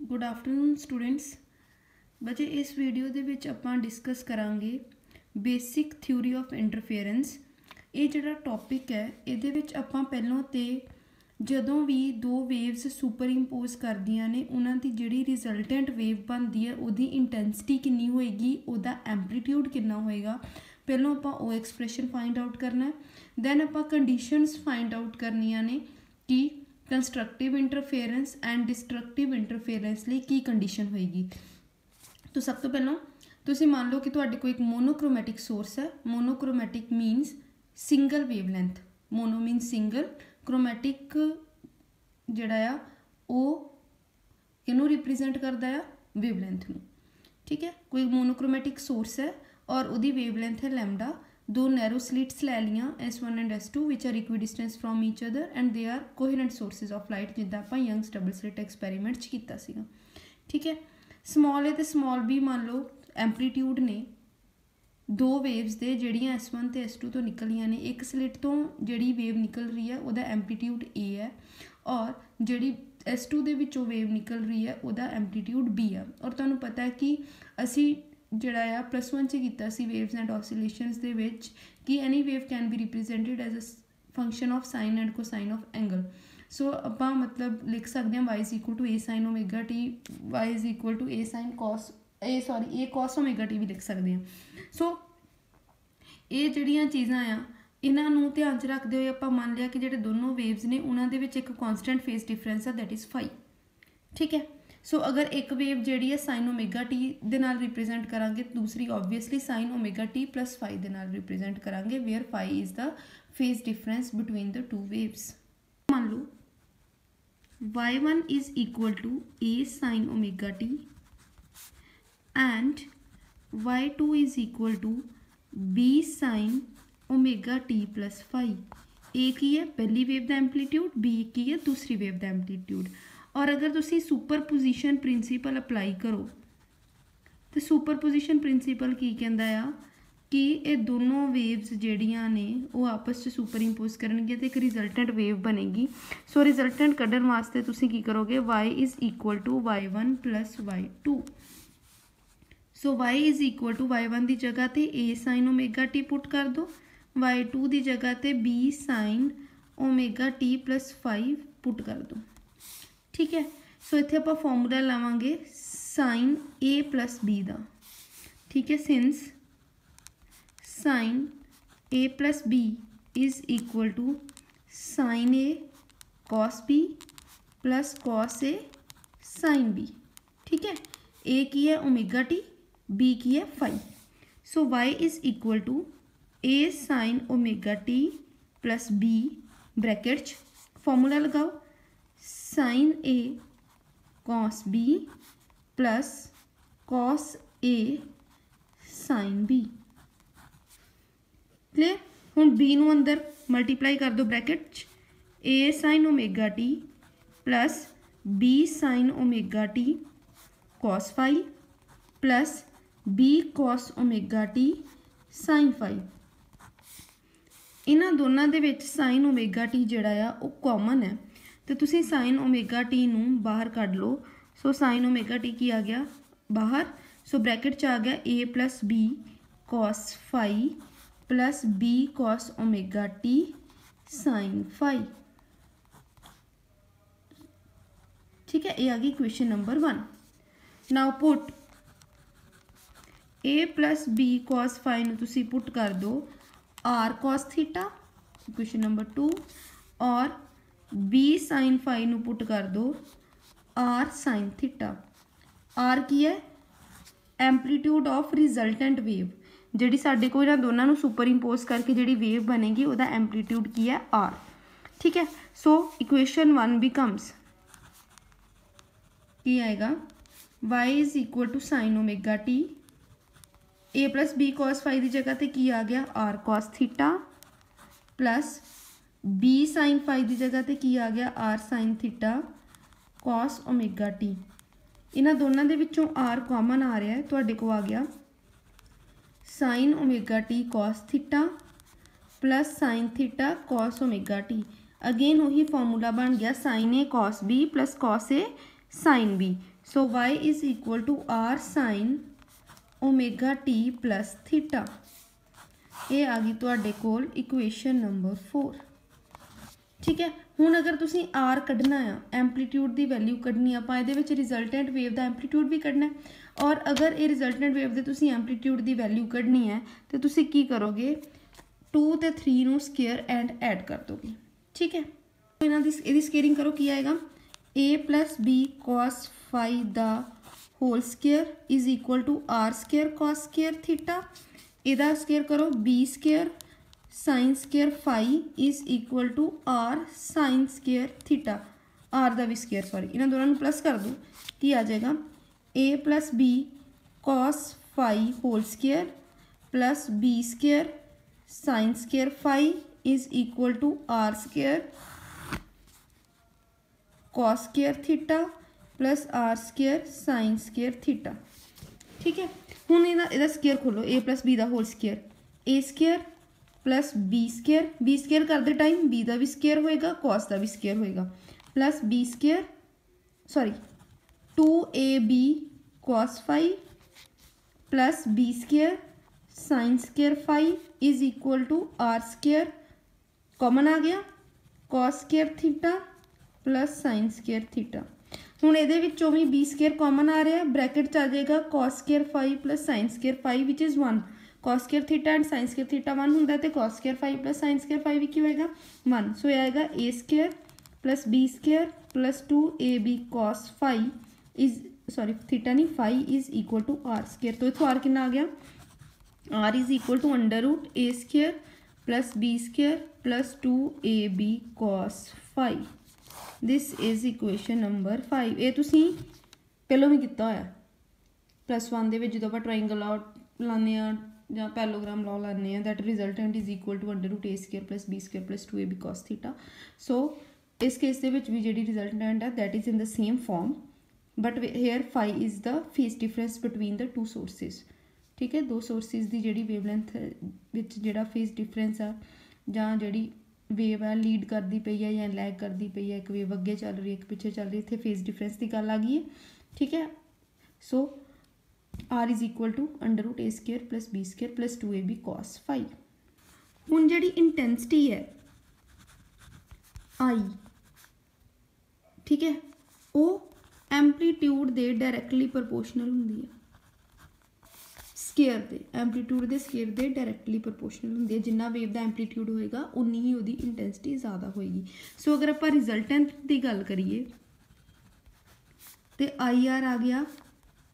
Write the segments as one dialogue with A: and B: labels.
A: Good afternoon students. बच्चे इस video दे विच आपां डिस्कस करांगे बेसिक थ्योरी ऑफ इंटरफेरेंस। ये जिहड़ा टॉपिक है इहदे विच आपां पहलों ते जदों भी दो वेव्स सुपर इंपोज करदियां ने उन्हां दी जिहड़ी रिजल्टेंट वेव बनदी है उहदी इंटेंसिटी कितनी होएगी, उहदा एंपलीट्यूड कितना होएगा, पहलों आपां वो एक्सप्रैशन फाइंड आउट करना है। दैन आपां कंडीशनस फाइंड आउट करनियां ने कि constructive interference and destructive interference लिए की कंडीशन होएगी। तो सब तो पहलों तुसीं मान लो कि तुहाडे कोल एक मोनोक्रोमैटिक सोर्स है। Monochromatic मीनस single wavelength, mono मीनस single, chromatic जिहड़ा आ वो किहनूं रिप्रजेंट करदा आ, वेवलेंथ नूं। ठीक है, कोई मोनोक्रोमैटिक सोर्स है और उहदी वेवलेंथ है लैम्डा। दो नैरो स्लिट्स लै लियां S1 and S2 which are equidistance from each other and they are coherent sources of light, जिद्दां आपां यंग्स डबल स्लिट एक्सपैरीमेंट च कीता सीगा। ठीक है, स्मॉल ए ते स्मॉल बी मान लो एंपलीट्यूड ने दो वेव्स दे जिहड़ियां S1 ते S2 तो निकलियां ने। एक स्लिट तो जिहड़ी वेव निकल रही है उहदा एंपलीट्यूड A है और जिहड़ी S2 दे विचों वेव निकल रही है उहदा एंपलीट्यूड B है। और तुहानूं पता है कि असी जिहड़ा आ +1 च कीता सी वेव्स एंड ऑसिलेशंस दे विच कि any wave can be represented as a function of sine and cosine of angle. So आपां मतलब लिख सकते हैं y is equal to a sin omega t, y is equal to a sin cos a cos omega t भी लिख सकते हैं। सो ये जिहड़ियां चीज़ां आ इन्हां नूं ध्यान च रखते हुए आपां मान लिया कि जिहड़े दोनों वेव्स ने उन्हां दे विच एक कॉन्सटेंट फेस डिफरेंस है, दैट इज़ फाई। ठीक है, सो अगर एक वेव जिहड़ी है साइन ओमेगा टी दे नाल रिप्रजेंट करांगे, दूसरी obviously sine omega T plus phi दे नाल रिप्रजेंट करांगे, where phi is the phase difference between the two waves. मान लो y1 is equal to a sin omega t and y2 is equal to b sin omega t plus phi। a की है पहली wave का एंपलीट्यूड, b की है दूसरी wave का एंपलीट्यूड। और अगर तुसी सुपरपोजिशन प्रिंसीपल अप्लाई करो तो सुपरपोजिशन प्रिंसीपल की कहता है कि ये दोनों वेव्स जिहड़ियां ने वो आपस में सुपर इंपोज करनगियां ते एक रिजल्टेंट वेव बनेगी। सो रिजल्टेंट कढ़न वास्ते तुसी की करोगे, y is equal to y1 plus y2। So y is equal to y1 की जगह ते a sine omega T put कर दो, y2 की जगह ते b sine omega T plus 5 put कर दो। ठीक है, सो इत्थे आपां फॉर्मूला लावांगे साइन a प्लस b दा। ठीक है, since sine a plus b is equal to sine a cos b plus cos a sine b। ठीक है, a की है ओमेगा टी, b की है phi. So y is equal to a sine omega T plus b bracket formula लगाओ, sine a cos b plus cos a sine b। Clear. हुण b नूं अंदर मल्टीप्लाई कर दो bracket a sine omega T plus b sine omega T cos phi plus b cos omega T sine phi. इन्हां दोनों दे विच sine omega T जिहड़ा आ वो कॉमन है तो तुसीं साइन ओमेगा टी नूं बाहर कढ लो। सो साइन ओमेगा टी की आ गया बाहर, सो ब्रैकेट च आ गया a plus B cos phi plus b cos omega T sine phi. ठीक है, ये आ गई question number 1। Now put a plus b cos phi नूं तुसीं पुट कर दो r cos theta, question number 2, और b साइन फाई नूं पुट कर दो r साइन थीटा। r की है एंपलीट्यूड ऑफ रिजल्टेंट वेव, जिहड़ी साडे कोल इन्हां दोनों नूं सुपर इंपोज करके जिहड़ी वेव बनेगी उहदा एंपलीट्यूड की है r। ठीक है, सो इक्वेशन 1 बिकम्स की आएगा y is equal to sine omega t, a plus B cos phi की जगह ते की आ गया r cos theta plus b sine phi की जगह ते की आ गया r sine theta cos omega t. इन्हां दोनों दे विचों r कॉमन आ रहा है, तुहाडे को आ गया sine omega T cos theta plus sine theta cos omega t. Again वही फॉर्मूला बन गया sine a cos b plus cos a sine b. So y is equal to r sine omega t plus theta. ये आ गई तुहाडे कोल equation number 4। ठीक है, हुण अगर तुसीं आर कढना आ, एंपलीट्यूड की वैल्यू कढनी, आपां इहदे विच रिजल्टेंट वेव का एंपलीट्यूड भी कढना है, और अगर ये रिजल्टेंट वेव के तुसीं एंपलीट्यूड की वैल्यू कढनी है तो तुसीं की करोगे 2 ते 3 नूं स्केयर एंड ऐड कर दोगे। ठीक है, इन्हां दी इहदी स्केयरिंग करो, की आएगा a plus B cos phi the whole square is equal to are square cos square theta. इहदा स्केयर करो B square sine square phi is equal to R sine square theta, R का भी square sorry, इन्होंने दोनों में plus कर दो, की आ जाएगा a plus B cos phi whole square plus B square sine square phi is equal to are square cos square theta plus r square sine square theta. ठीक है, हुण इहदा स्केयर खोलो, a प्लस बी का whole square, a square plus B square करते time b का भी square होएगा कॉस का भी स्केयर होएगा, plus B square sorry 2ab cos phi plus B square sine square phi is equal to are square, common आ गया cos square theta plus sine square theta. हुण इहदे विचों भी बी स्केयर कॉमन आ रहा है, ब्रैकेट च आ जाएगा cos square phi plus sine square phi which is 1, cos square theta and sine square theta 1 होंदा है, cos square phi plus sine square phi भी की होएगा 1। सो यह आएगा A square plus B square plus 2ab cos phi is sorry theta नहीं phi is equal to are square. तो इथों आर कितना आ गया, R is equal to under root A square plus B square plus 2ab cos phi. This is equation number 5। ये तुसीं पहलों भी किया होया +1 दे विच, जो आप ट्राइंगल लॉ लाने या पैलोग्राम लॉ लाने, that resultant is equal to under root A square plus B square plus 2ab cos theta. So इस केस के भी जी रिजल्टेंट है that is in the same form, but here phi is the phase difference between the two sources. ठीक है, दो sources की जी wavelength विच जिहड़ा फेस डिफरेंस आ जां जिहड़ी वेव है लीड करती पई है या लैग करती पई है, एक वेव अगे चल रही है एक पिछे चल रही है, इतने फेस डिफरेंस की गल आ गई है। ठीक है, so R is equal to under root A square plus B square plus 2ab cos phi. हुण जिहड़ी इंटेंसिटी है आई, ठीक है, वो एंपलीट्यूड दे डायरैक्टली प्रपोर्शनल हुंदी है, स्केयर दे एंपलीट्यूड दे स्केयर दे डायरैक्टली प्रपोर्शनल होंगे, जिन्ना वेव का एंपलीट्यूड होएगा उन्नी ही उसकी इंटेंसिटी ज़्यादा होएगी। सो अगर आप रिजल्टेंट की गल करिए तो आई आर आ गया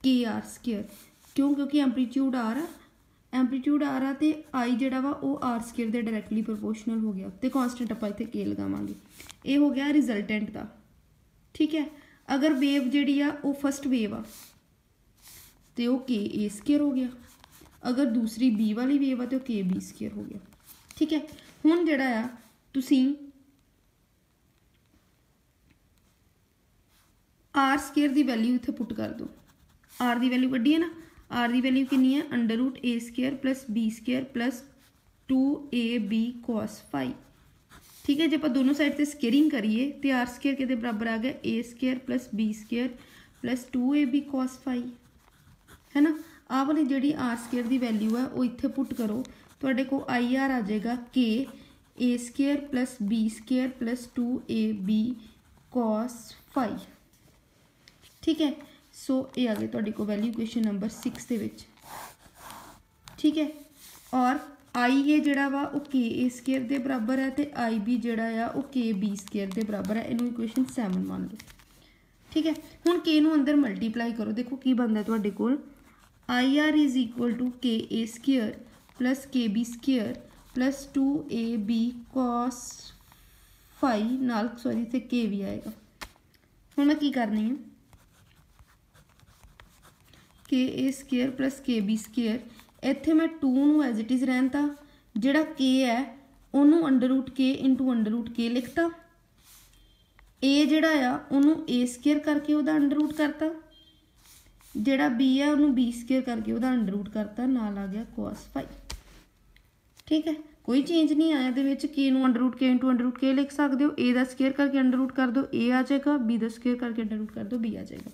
A: के आर स्केयर, क्यों, क्योंकि एंपलीट्यूड आर आ तो आई जड़ा वा वो आर स्केयर दे डायरैक्टली प्रपोर्शनल हो गया, तो कॉन्सटेंट आप इत्थे के लगावांगे, ये हो गया रिजल्टेंट का। ठीक है, अगर वेव जी आ वो फस्ट वेव आ तो के ए स्केयर हो गया, अगर दूसरी बी वाली वेव आ तो के बी स्केयर हो गया। ठीक है, हुण जिहड़ा आ तुसीं आर स्केयर की वैल्यू इत्थे पुट कर दो, आर की वैल्यू कड्ढी है ना, आर की वैल्यू कितनी है अंडर रूट ए square plus B square plus 2ab cos phi. ठीक है, जो आप दोनों साइड से स्केयरिंग करिए तो आर स्केयर के बराबर आ गया a square plus B square plus 2ab cos phi, है ना। आ वाली जी आर स्केयर की वैल्यू है वो इत्थे पुट करो, तो को आई आर आ जाएगा k a square plus B square plus 2ab cos phi. ठीक है, सो ये आ गई तुहाडी को वैल्यू इक्वेशन नंबर 6 के विच। ठीक है, और आई ए जिहड़ा वा वो के ए स्केयर के बराबर है, तो आई बी जिहड़ा आ वो के बी स्केयर के बराबर है, इनू इक्वेशन 7 मान लो। ठीक है, हुण के नू अंदर मल्टीप्लाई करो, देखो की बनता तुहाडे कोल I r is equal to k a square plus k b square plus 2ab cos phi नाल सॉरी इत्थे के भी आएगा। हुण मैं की करनी है के a square plus k b square, इत्थे मैं 2 नू एज इट इज़ रहता, जिहड़ा के है उन्होंने अंडर रूट के इंटू अंडर रूट के लिखता, ए जिहड़ा आ उन्होंने ए स्केयर करके उसका अंडर रूट करता, जिहड़ा बी है उन्होंने बी स्केयर करके उसका अंडर रूट करता, नाल आ गया कॉस फाई। ठीक है, कोई चेंज नहीं आया दे विच, के नू अंडर रूट के इंटू अंडर रूट के लिख सकते हो, ए का स्केयर करके अंडर रूट कर दो ए आ जाएगा, बी का स्केयर करके अंडर रूट कर दो बी आ जाएगा।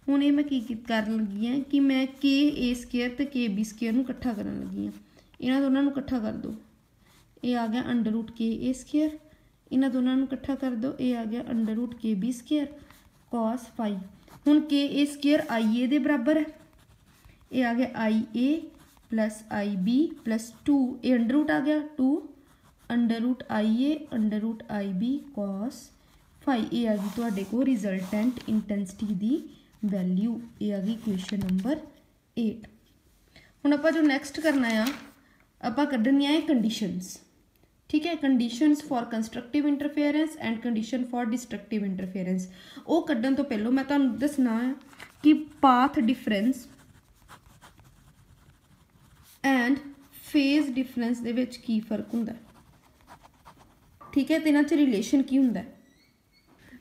A: हुण ये मैं की करन लगी हाँ कि मैं के ए स्केयर ते के बी स्केयर नूं इकट्ठा करन लगी हाँ। इन्हां दोनां नूं इकट्ठा कर दो, ये आ गया अंडर रूट के ए स्केयर। इन्हां दोनां नूं इकट्ठा कर दो, ये आ गया अंडर रूट के बी स्केयर कॉस फाई। हुण के ए स्केयर आई ए दे बराबर है, ये आ गया I a plus I b plus 2, ये अंडर रूट आ गया 2 under root I a under root I b cos phi. ये आ गई तुहाडे कोल रिजल्टेंट इंटेंसिटी दी वैल्यू। ये आ गई इक्वेशन नंबर 8। हुण आपां जो नैक्सट करना आ, आपां कड्ढनियां है कंडीशनस। ठीक है, conditions for constructive interference and condition for destructive interference. वो कड्ढन तो पहलों मैं तुहानूं दसना है कि path difference and phase difference दे विच की फर्क हुंदा है। ठीक है, तो इन्हां च रिलेशन की हुंदा है।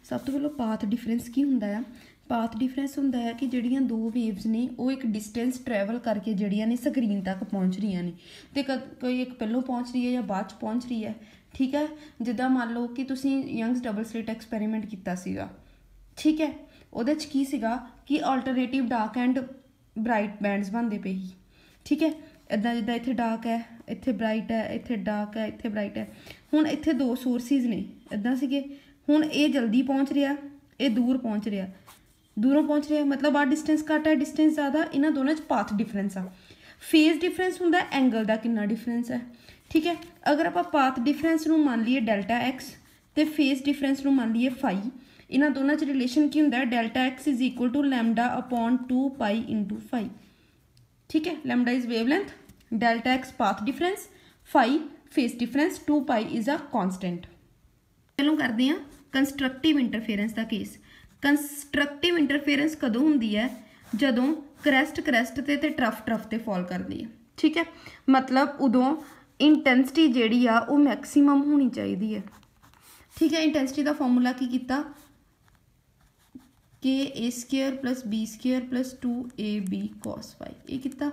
A: सब तो पहलों पाथ डिफरेंस की हुंदा है। पाथ डिफरेंस हुंदा है कि जिहड़ियां दो वेव्स ने वो एक डिस्टेंस ट्रैवल करके जिहड़ियां ने स्क्रीन तक पहुँच रही ने, तो कोई एक पहलों पहुँच रही है या बाद च पहुँच रही है। ठीक है, जिद्दां मान लो कि तुसीं यंग्स डबल स्लिट एक्सपैरीमेंट कीता सीगा। ठीक है, उहदे च की सीगा कि alternative dark and bright bands बनते पे ही। ठीक है, इदां जिद्दां इत्थे डार्क है, इत्थे ब्राइट है, इत्थे डार्क है, इत्थे ब्राइट है। हुण इत्थे दो सोर्सिस ने इदां सीगे, हुण ये जल्दी पहुँच रहा, ये दूर पहुँच रहा, दूरों पहुँच रहा, मतलब आ डिस्टेंस घट है, डिस्टेंस ज़्यादा। इन्हां दोनों च पाथ डिफरेंस आ। फेज डिफरेंस हुंदा एंगल का कितना डिफरेंस है। ठीक है, अगर आप पाथ डिफरेंस नूं मान लीए डेल्टा एक्स तो फेज डिफरेंस नूं मान लीए फाई, इन्हां दोनों च रिलेशन की हुंदा है delta x is equal to lambda upon 2 pi into phi. ठीक है, lambda is wavelength, delta x path difference, phi phase difference, 2 pi is a constant. चलो करते हैं कंस्ट्रक्टिव इंटरफेरेंस का केस। कंस्ट्रक्टिव इंटरफेरेंस कदों हुंदी है, जदों क्रैस्ट क्रैस्ट ते ट्रफ ट्रफ ते फॉल करती है। ठीक है, मतलब उदों इंटेंसिटी जिहड़ी आ वो मैक्सीमम होनी चाहिए है। ठीक है, इंटेंसिटी का फॉर्मूला की कीता, k a square plus B square plus 2ab cos phi, ये कीता।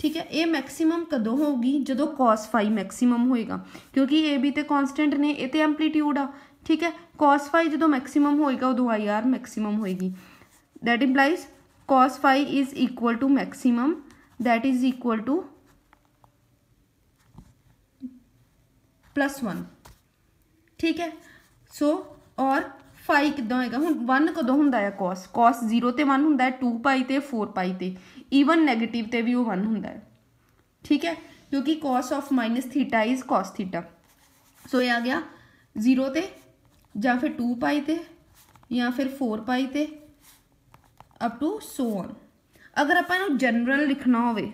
A: ठीक है, ये मैक्सीमम कदों होगी, जदों कॉस फाई मैक्सीमम होएगा, क्योंकि ए बी तो कॉन्सटेंट ने, ये तो एंपलीट्यूड आ। ठीक है, कॉस फाई जो मैक्सीमम होएगा उदों आई आर मैक्सीमम होएगी। That implies cos phi is equal to maximum, that is equal to +1। ठीक है, सो और फाई किद्दां होएगा, हुण 1 कदों हुंदा है कॉस, कॉस 0 ते 1 हुंदा है, 2 पाई ते 4 पाई ते, ईवन नैगेटिव ते भी वो 1 हुंदा है। ठीक है, क्योंकि cos of minus theta is cos theta. So ये आ गया 0 ते या फिर 2 पाई ते या फिर 4 पाई ते अप टू सो ऑन। अगर आपां इहनूं जनरल लिखना होवे,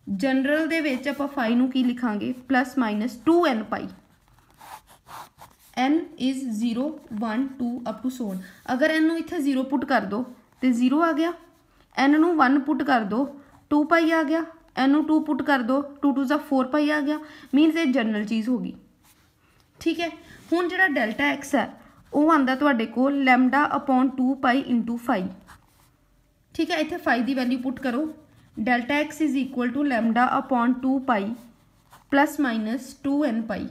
A: जनरल दे विच आपां फाई नूं की लिखांगे plus minus 2n pi, n is 0 1 2 up to so on. अगर n नूं इत्थे 0 पुट कर दो तो 0 आ गया, n नूं 1 पुट कर दो 2 पाई आ गया, n नूं 2 पुट कर दो 2 2 4 पाई आ गया, मीनस ये जनरल चीज़ होगी। ठीक है, हुण जिहड़ा डेल्टा एक्स है वो आंदा तुहाडे कोल lambda upon 2 pi into phi. ठीक है, इत्थे फाई की वैल्यू पुट करो, delta x is equal to lambda upon 2 pi plus minus 2n pi,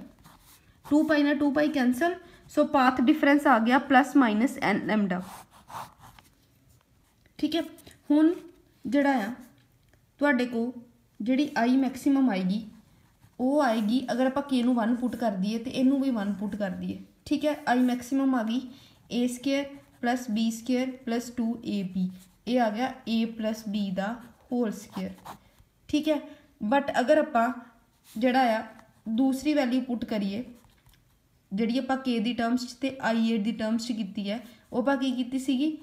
A: 2 pi ना 2 pi cancel, so path difference आ गया प्लस माइनस n लैमडा। ठीक है, हुण जिहड़ा आ तुहाडे को जिहड़ी आई मैक्सीमम आएगी वो आएगी, अगर आप के नूं 1 पुट कर दिए तो इनू भी 1 पुट कर दिए। ठीक है, आई मैक्सीमम आ गई a square plus B square plus 2ab, ये आ गया a प्लस बी का होल स्केयर। ठीक है, बट अगर आपां जिहड़ा आ दूसरी वैल्यू पुट करिए, जिहड़ी आपां के दी टर्म्स ते आई ए दी टर्म्स कीती है, वो आपां की कीती सीगी,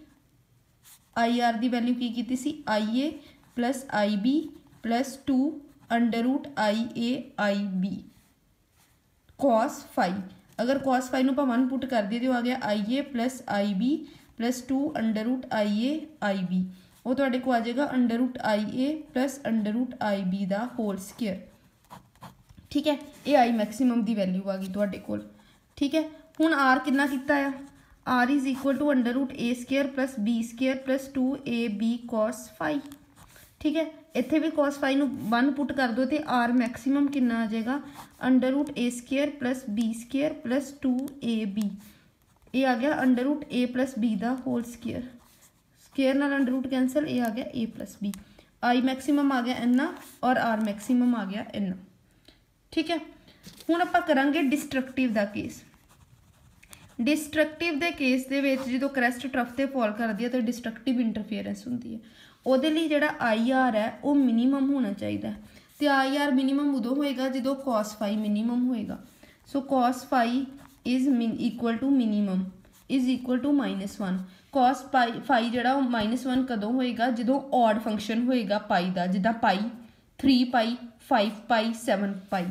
A: आई आर दी वैल्यू की कीती सी I a plus I b plus 2 under root I a I b cos phi. अगर कॉस फाई नूं 1 पुट कर दिए तो आ गया I a plus I b plus 2 under root I a I b, वो तुहाडे को आ जाएगा under root I a plus under root I b का होल स्केयर। ठीक है, ये आई मैक्सीमम की वैल्यू आ गई तुहाडे कोल। ठीक है, हुण आर कितना कीता है, r is equal to under root A square plus B square plus 2ab cos phi. ठीक है, इत्थे भी कॉस फाई नूं 1 पुट कर दो तो आर मैक्सीमम कितना आ जाएगा, अंडर रूट ए square plus B square plus 2ab, ये आ गया under root a plus b का होल स्केयर स्केयर नाल अंडर रूट कैंसल, ये आ गया a plus b, I maximum आ गया इन्ना और आर मैक्सीमम आ गया इन्ना। ठीक है, हुण आपां करांगे डिस्ट्रक्टिव दा केस। डिस्ट्रक्टिव दे केस दे विच जदों क्रैस्ट ट्रफ ते फॉल करदी है तो डिस्ट्रक्टिव इंटरफेरेंस हुंदी है। ਉਹਦੇ ਲਈ ਜਿਹੜਾ IR है वो मिनीमम होना चाहिए, तो IR मिनीमम उदों होएगा जो cos फाई मिनीमम होएगा। So cos phi is equal to minimum is equal to -1। cos phi जो -1 कदों होएगा जो ऑड फंक्शन होएगा पाई का, जिदा pi 3 pi 5 pi 7 pi.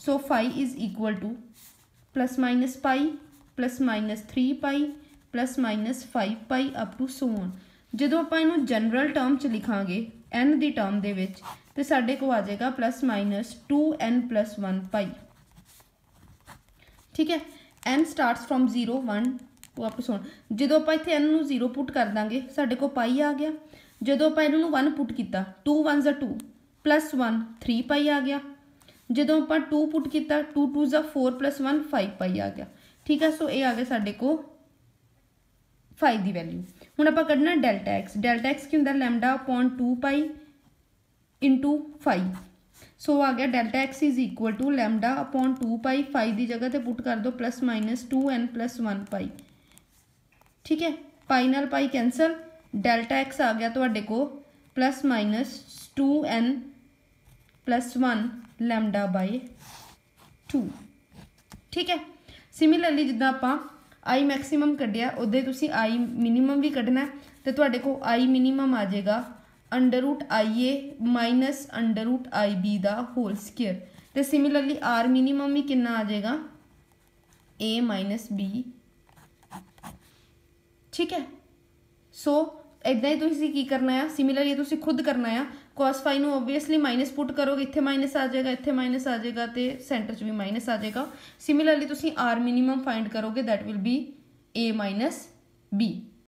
A: So phi is equal to +- pi +- 3 pi +- 5 pi up to so on. ਜਦੋਂ ਆਪਾਂ ਇਹਨੂੰ ਜਨਰਲ ਟਰਮ ਚ ਲਿਖਾਂਗੇ n ਦੀ ਟਰਮ ਦੇ ਵਿੱਚ ਤੇ ਸਾਡੇ ਕੋਲ ਆ ਜਾਏਗਾ +-2n + 1 ਪਾਈ। ਠੀਕ ਹੈ, n starts from 0 1 two up to so. ਜਦੋਂ ਆਪਾਂ ਇੱਥੇ n ਨੂੰ 0 ਪੁੱਟ ਕਰ ਦਾਂਗੇ ਸਾਡੇ ਕੋਲ ਪਾਈ ਆ ਗਿਆ। ਜਦੋਂ ਆਪਾਂ ਇਹਨੂੰ 1 ਪੁੱਟ ਕੀਤਾ 2 1 2 +1 3 ਪਾਈ ਆ ਗਿਆ। ਜਦੋਂ ਆਪਾਂ 2 ਪੁੱਟ ਕੀਤਾ 2 2 4 +1 5 ਪਾਈ ਆ ਗਿਆ। ਠੀਕ ਹੈ, ਸੋ ਇਹ ਆ ਗਿਆ ਸਾਡੇ ਕੋਲ 5 ਦੀ ਵੈल्यू। ਹੁਣ ਆਪਾਂ ਕੱਢਣਾ ਡੈਲਟਾ एक्स। ਡੈਲਟਾ एक्स ਕੀ ਹੁੰਦਾ λ/2 ਪਾਈ इंटू 5। सो आ गया delta x is equal to λ/2 pi. 5 की जगह पर पुट कर दो +-2n + 1 पाई। ठीक है, पाई नाल पाई कैंसल, डेल्टा एक्स आ गया तो को +-2n + 1 λ/2। ठीक है, सिमिलरली जिदा आप आई मैक्सीमम कढ़िया उदे तुसी आई मिनीमम भी कढ़ना, तो तुहाडे को आई मिनीमम आ जाएगा √IA - √IB दा होल स्केयर। तो सिमिलरली आर मिनीमम भी कितना आ जाएगा A - B। ठीक है, सो इदा ही तुसी की करना है, सिमिलरली तुसी खुद करना है। cos फाई नूं ओबवियसली माइनस पुट करोगे, इत्थे माइनस आ जाएगा, इत्थे माइनस आ जाएगा, तो सेंटर च भी माइनस आ जाएगा। सिमिलरली तुसी आर मिनीमम फाइंड करोगे, that will be A - B।